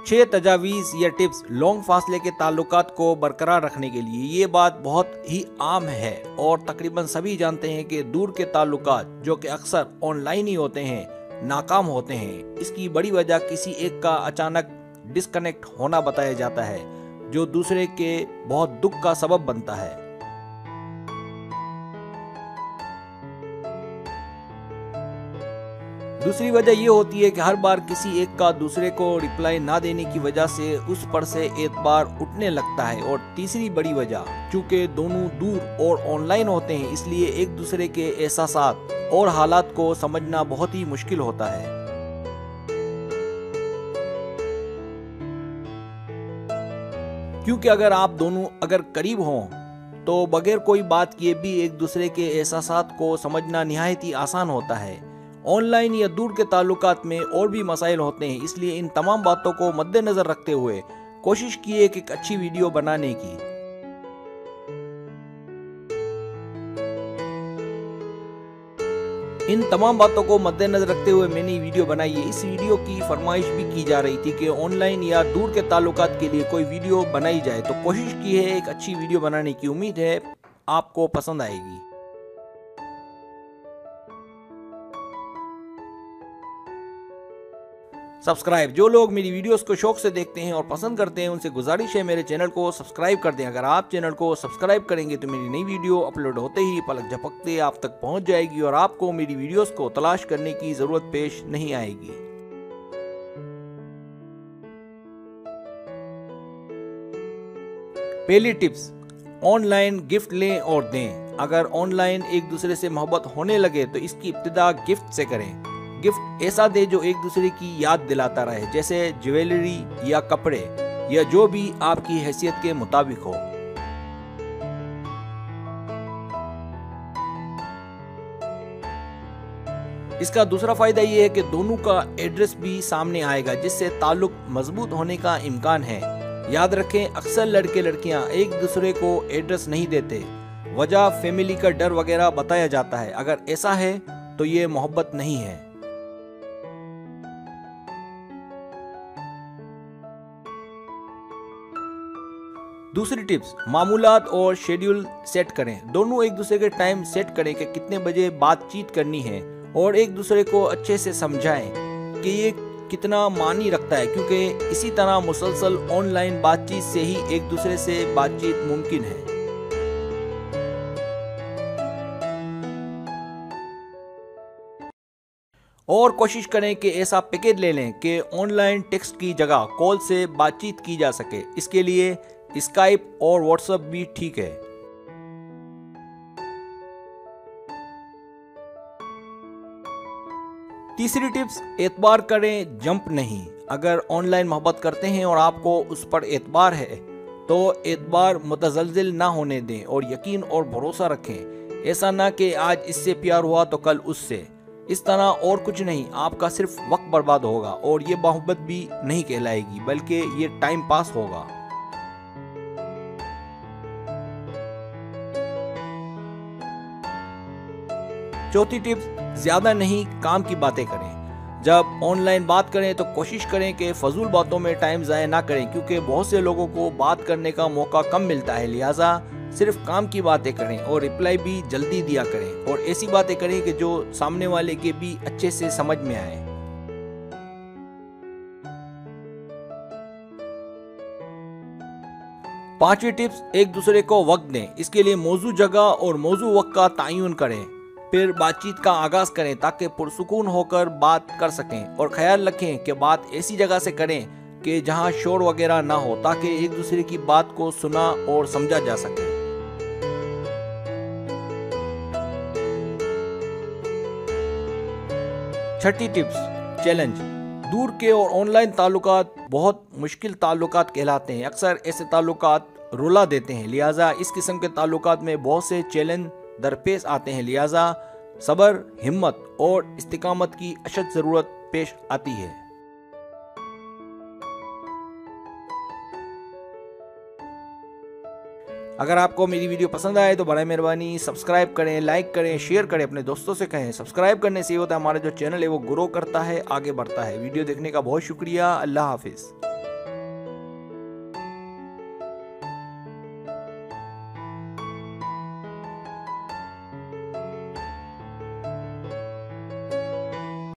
6 तजावीज़ या tips long फासले के ताल्लुकात को बरकरार रखने के लिए। ये बात बहुत ही आम है और तकरीबन सभी जानते हैं कि दूर के ताल्लुकात जो कि अक्सर ऑनलाइन ही होते हैं नाकाम होते हैं। इसकी बड़ी वजह किसी एक का अचानक डिस्कनेक्ट होना बताया जाता है जो दूसरे के बहुत दुख का सबब बनता है। दूसरी वजह ये होती है कि हर बार किसी एक का दूसरे को रिप्लाई ना देने की वजह से उस पर से एतबार उठने लगता है। और तीसरी बड़ी वजह, चूंकि दोनों दूर और ऑनलाइन होते हैं इसलिए एक दूसरे के एहसासात और हालात को समझना बहुत ही मुश्किल होता है। क्योंकि अगर आप दोनों करीब हों तो बगैर कोई बात किए भी एक दूसरे के एहसासात को समझना निहायत ही आसान होता है। ऑनलाइन या दूर के ताल्लुकात में और भी मसाइल होते हैं, इसलिए इन तमाम बातों को मद्देनजर रखते हुए कोशिश कीजिए कि एक अच्छी वीडियो बनाने की। इन तमाम बातों को मद्देनजर रखते हुए मैंने वीडियो बनाई है। इस वीडियो की फरमाइश भी की जा रही थी कि ऑनलाइन या दूर के ताल्लुकात के लिए कोई वीडियो बनाई जाए, तो कोशिश की है एक अच्छी वीडियो बनाने की। उम्मीद है आपको पसंद आएगी। सब्सक्राइब, जो लोग मेरी वीडियोस को शौक से देखते हैं और पसंद करते हैं उनसे गुजारिश है मेरे चैनल को सब्सक्राइब कर दें। अगर आप चैनल को सब्सक्राइब करेंगे तो मेरी नई वीडियो अपलोड होते ही पलक झपकते आप तक पहुंच जाएगी और आपको मेरी वीडियोस को तलाश करने की जरूरत पेश नहीं आएगी। पहली टिप्स, ऑनलाइन गिफ्ट लें और दें। अगर ऑनलाइन एक दूसरे से मोहब्बत होने लगे तो इसकी इब्तिदा गिफ्ट से करें। गिफ्ट ऐसा दे जो एक दूसरे की याद दिलाता रहे, जैसे ज्वेलरी या कपड़े या जो भी आपकी हैसियत के मुताबिक हो। इसका दूसरा फायदा ये है कि दोनों का एड्रेस भी सामने आएगा जिससे ताल्लुक मजबूत होने का इम्कान है। याद रखें, अक्सर लड़के लड़कियां एक दूसरे को एड्रेस नहीं देते, वजह फैमिली का डर वगैरह बताया जाता है। अगर ऐसा है तो ये मोहब्बत नहीं है। दूसरी टिप्स, मामूलात और शेड्यूल सेट करें। दोनों एक दूसरे के टाइम सेट करें कि कितने बजे बातचीत करनी है और एक दूसरे को अच्छे से समझाएं कि ये कितना मानी रखता है, क्योंकि इसी तरह मुसलसल ऑनलाइन बातचीत से ही एक दूसरे से बातचीत मुमकिन है। और कोशिश करें कि ऐसा पैकेज ले लें कि ऑनलाइन टेक्स्ट की जगह कॉल से बातचीत की जा सके। इसके लिए स्काइप और व्हाट्सएप भी ठीक है। तीसरी टिप्स, एतबार करें, जंप नहीं। अगर ऑनलाइन मोहब्बत करते हैं और आपको उस पर एतबार है तो एतबार मुतज़लज़िल ना होने दें और यकीन और भरोसा रखें। ऐसा ना कि आज इससे प्यार हुआ तो कल उससे। इस तरह और कुछ नहीं, आपका सिर्फ वक्त बर्बाद होगा और ये मोहब्बत भी नहीं कहलाएगी बल्कि ये टाइम पास होगा। चौथी टिप्स, ज्यादा नहीं काम की बातें करें। जब ऑनलाइन बात करें तो कोशिश करें कि फजूल बातों में टाइम ज़ाया ना करें, क्योंकि बहुत से लोगों को बात करने का मौका कम मिलता है। लिहाजा सिर्फ काम की बातें करें और रिप्लाई भी जल्दी दिया करें और ऐसी बातें करें कि जो सामने वाले के भी अच्छे से समझ में आए। पांचवी टिप्स, एक दूसरे को वक्त दें। इसके लिए मौजू जगह और मौजू वक्त का तयन करें, फिर बातचीत का आगाज करें ताकि पुरसुकून होकर बात कर सकें। और ख्याल रखें कि बात ऐसी जगह से करें कि जहां शोर वगैरह ना हो, ताकि एक दूसरे की बात को सुना और समझा जा सके। छठी टिप्स, चैलेंज। दूर के और ऑनलाइन ताल्लुकात बहुत मुश्किल ताल्लुकात कहलाते हैं। अक्सर ऐसे ताल्लुकात रुला देते हैं, लिहाजा इस किस्म के ताल्लुकात में बहुत से चैलेंज दरपेश आते हैं। लिहाजा सब्र, हिम्मत और इस्तिकामत की अशद जरूरत पेश आती है। अगर आपको मेरी वीडियो पसंद आए तो बड़ा मेहरबानी सब्सक्राइब करें, लाइक करें, शेयर करें, अपने दोस्तों से कहें। सब्सक्राइब करने से ये होता है हमारा जो चैनल है वो ग्रो करता है, आगे बढ़ता है। वीडियो देखने का बहुत शुक्रिया। अल्लाह हाफिज।